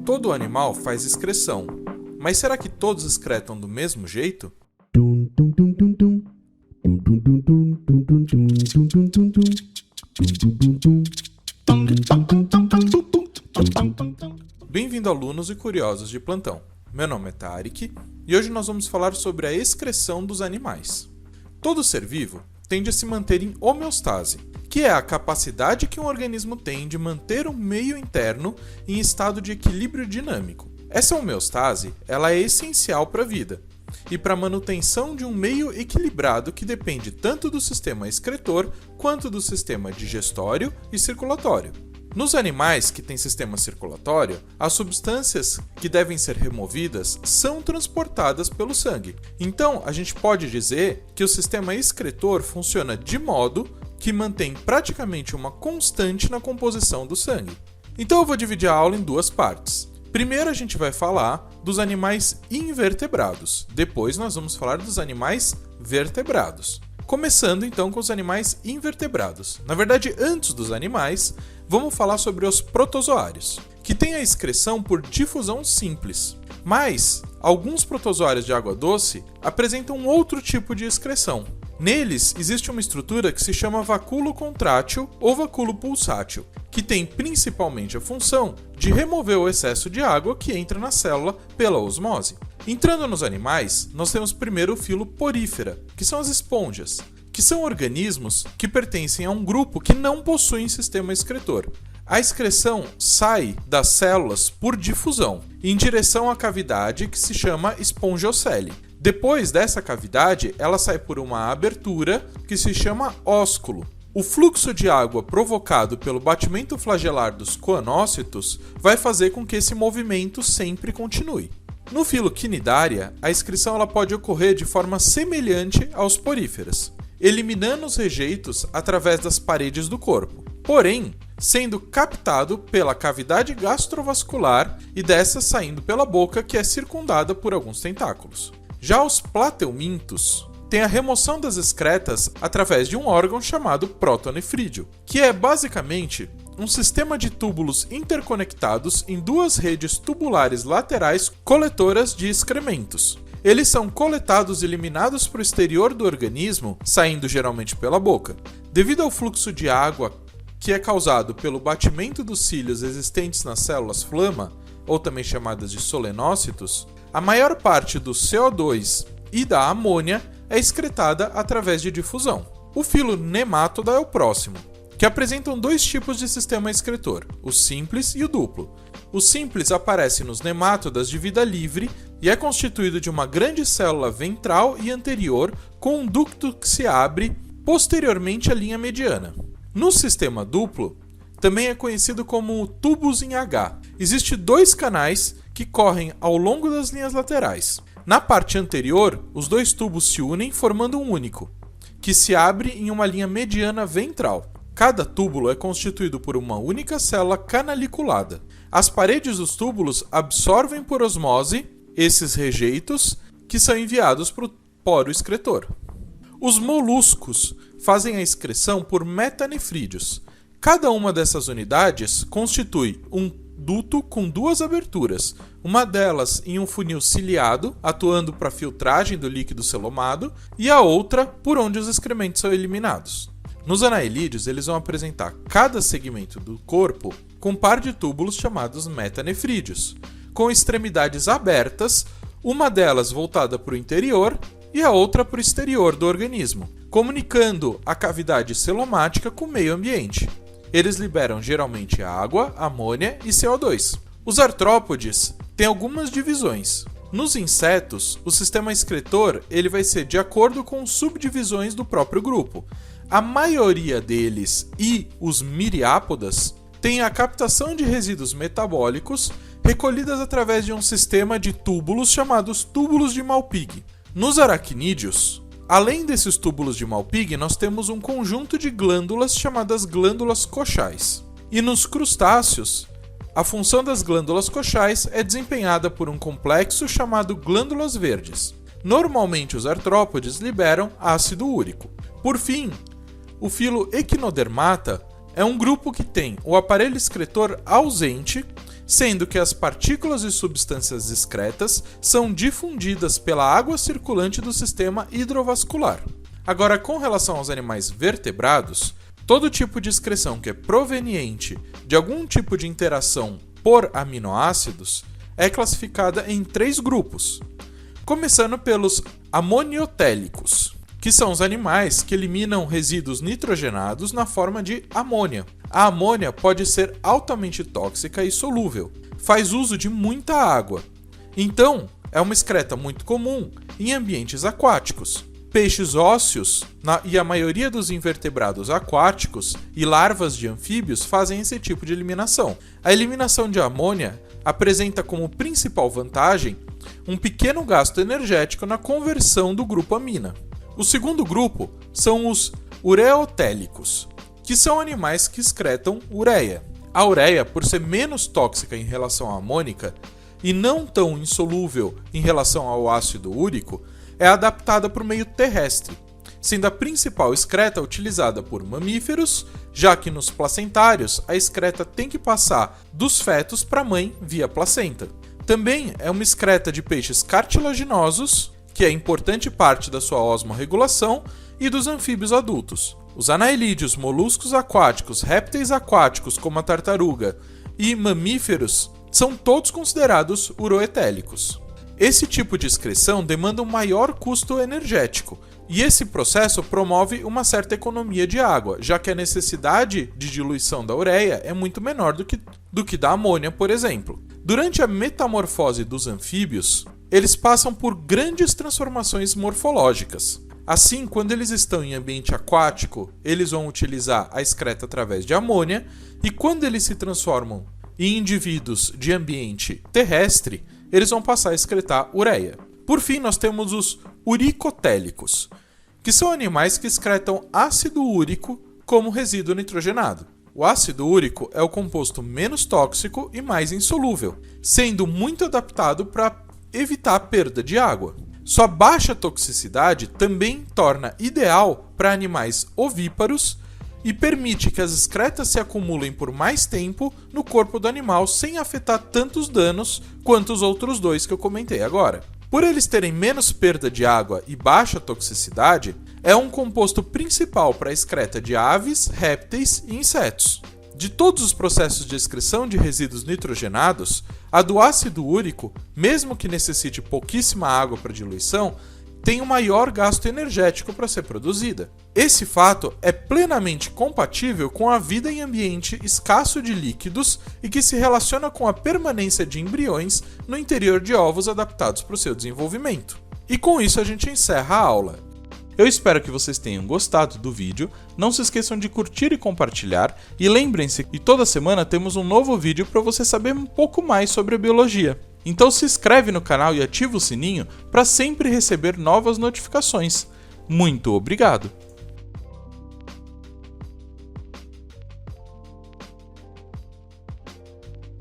Todo animal faz excreção, mas será que todos excretam do mesmo jeito? Bem-vindo, alunos e curiosos de plantão. Meu nome é Tarek e hoje nós vamos falar sobre a excreção dos animais. Todo ser vivo tende a se manter em homeostase, que é a capacidade que um organismo tem de manter um meio interno em estado de equilíbrio dinâmico. Essa homeostase ela é essencial para a vida e para a manutenção de um meio equilibrado que depende tanto do sistema excretor quanto do sistema digestório e circulatório. Nos animais que têm sistema circulatório, as substâncias que devem ser removidas são transportadas pelo sangue. Então, a gente pode dizer que o sistema excretor funciona de modo que mantém praticamente uma constante na composição do sangue. Então, eu vou dividir a aula em duas partes. Primeiro, a gente vai falar dos animais invertebrados. Depois, nós vamos falar dos animais vertebrados. Começando então com os animais invertebrados. Na verdade, antes dos animais, vamos falar sobre os protozoários, que têm a excreção por difusão simples. Mas, alguns protozoários de água doce apresentam outro tipo de excreção. Neles, existe uma estrutura que se chama vacúolo contrátil ou vacúolo pulsátil, que tem principalmente a função de remover o excesso de água que entra na célula pela osmose. Entrando nos animais, nós temos primeiro o filo porífera, que são as esponjas, que são organismos que pertencem a um grupo que não possuem sistema excretor. A excreção sai das células por difusão, em direção à cavidade que se chama espongiocele. Depois dessa cavidade, ela sai por uma abertura que se chama ósculo. O fluxo de água provocado pelo batimento flagelar dos coanócitos vai fazer com que esse movimento sempre continue. No filo quinidária, a excreção ela pode ocorrer de forma semelhante aos poríferas, eliminando os rejeitos através das paredes do corpo, porém sendo captado pela cavidade gastrovascular e dessa saindo pela boca, que é circundada por alguns tentáculos. Já os plateumintos têm a remoção das excretas através de um órgão chamado protonefrídeo, que é basicamente um sistema de túbulos interconectados em duas redes tubulares laterais coletoras de excrementos. Eles são coletados e eliminados para o exterior do organismo, saindo geralmente pela boca. Devido ao fluxo de água que é causado pelo batimento dos cílios existentes nas células flama, ou também chamadas de solenócitos, a maior parte do CO2 e da amônia é excretada através de difusão. O filo nemátoda é o próximo, que apresentam dois tipos de sistema excretor, o simples e o duplo. O simples aparece nos nemátodas de vida livre e é constituído de uma grande célula ventral e anterior com um ducto que se abre posteriormente à linha mediana. No sistema duplo, também é conhecido como tubos em H. Existem dois canais que correm ao longo das linhas laterais. Na parte anterior, os dois tubos se unem formando um único, que se abre em uma linha mediana ventral. Cada túbulo é constituído por uma única célula canaliculada. As paredes dos túbulos absorvem por osmose esses rejeitos que são enviados para o poro excretor. Os moluscos fazem a excreção por metanefrídeos. Cada uma dessas unidades constitui um duto com duas aberturas, uma delas em um funil ciliado, atuando para a filtragem do líquido celomado, e a outra por onde os excrementos são eliminados. Nos anaelídeos, eles vão apresentar cada segmento do corpo com um par de túbulos chamados metanefrídeos, com extremidades abertas, uma delas voltada para o interior e a outra para o exterior do organismo, comunicando a cavidade celomática com o meio ambiente. Eles liberam geralmente água, amônia e CO2. Os artrópodes têm algumas divisões. Nos insetos, o sistema excretor ele vai ser de acordo com subdivisões do próprio grupo. A maioria deles e os miriápodas têm a captação de resíduos metabólicos recolhidas através de um sistema de túbulos chamados túbulos de Malpighi. Nos aracnídeos, além desses túbulos de Malpighi, nós temos um conjunto de glândulas chamadas glândulas coxais. E nos crustáceos, a função das glândulas coxais é desempenhada por um complexo chamado glândulas verdes. Normalmente os artrópodes liberam ácido úrico. Por fim, o filo Echinodermata é um grupo que tem o aparelho excretor ausente sendo que as partículas e substâncias excretas são difundidas pela água circulante do sistema hidrovascular. Agora, com relação aos animais vertebrados, todo tipo de excreção que é proveniente de algum tipo de interação por aminoácidos é classificada em 3 grupos, começando pelos amoniotélicos, que são os animais que eliminam resíduos nitrogenados na forma de amônia. A amônia pode ser altamente tóxica e solúvel, faz uso de muita água, então é uma excreta muito comum em ambientes aquáticos. Peixes ósseos e a maioria dos invertebrados aquáticos e larvas de anfíbios fazem esse tipo de eliminação. A eliminação de amônia apresenta como principal vantagem um pequeno gasto energético na conversão do grupo amina. O segundo grupo são os ureotélicos, que são animais que excretam ureia. A ureia, por ser menos tóxica em relação à amônica e não tão insolúvel em relação ao ácido úrico, é adaptada para o meio terrestre, sendo a principal excreta utilizada por mamíferos, já que nos placentários a excreta tem que passar dos fetos para a mãe via placenta. Também é uma excreta de peixes cartilaginosos, que é importante parte da sua osmorregulação, e dos anfíbios adultos. Os anaelídeos, moluscos aquáticos, répteis aquáticos como a tartaruga e mamíferos são todos considerados uroetélicos. Esse tipo de excreção demanda um maior custo energético, e esse processo promove uma certa economia de água, já que a necessidade de diluição da ureia é muito menor do que da amônia, por exemplo. Durante a metamorfose dos anfíbios, eles passam por grandes transformações morfológicas. Assim, quando eles estão em ambiente aquático, eles vão utilizar a excreta através de amônia, e quando eles se transformam em indivíduos de ambiente terrestre, eles vão passar a excretar ureia. Por fim, nós temos os uricotélicos, que são animais que excretam ácido úrico como resíduo nitrogenado. O ácido úrico é o composto menos tóxico e mais insolúvel, sendo muito adaptado para evitar a perda de água. Sua baixa toxicidade também torna ideal para animais ovíparos e permite que as excretas se acumulem por mais tempo no corpo do animal sem afetar tantos danos quanto os outros dois que eu comentei agora. Por eles terem menos perda de água e baixa toxicidade, é um composto principal para a excreta de aves, répteis e insetos. De todos os processos de excreção de resíduos nitrogenados, a do ácido úrico, mesmo que necessite pouquíssima água para diluição, tem o maior gasto energético para ser produzida. Esse fato é plenamente compatível com a vida em ambiente escasso de líquidos e que se relaciona com a permanência de embriões no interior de ovos adaptados para o seu desenvolvimento. E com isso a gente encerra a aula. Eu espero que vocês tenham gostado do vídeo, não se esqueçam de curtir e compartilhar, e lembrem-se que toda semana temos um novo vídeo para você saber um pouco mais sobre a biologia. Então se inscreve no canal e ativa o sininho para sempre receber novas notificações. Muito obrigado!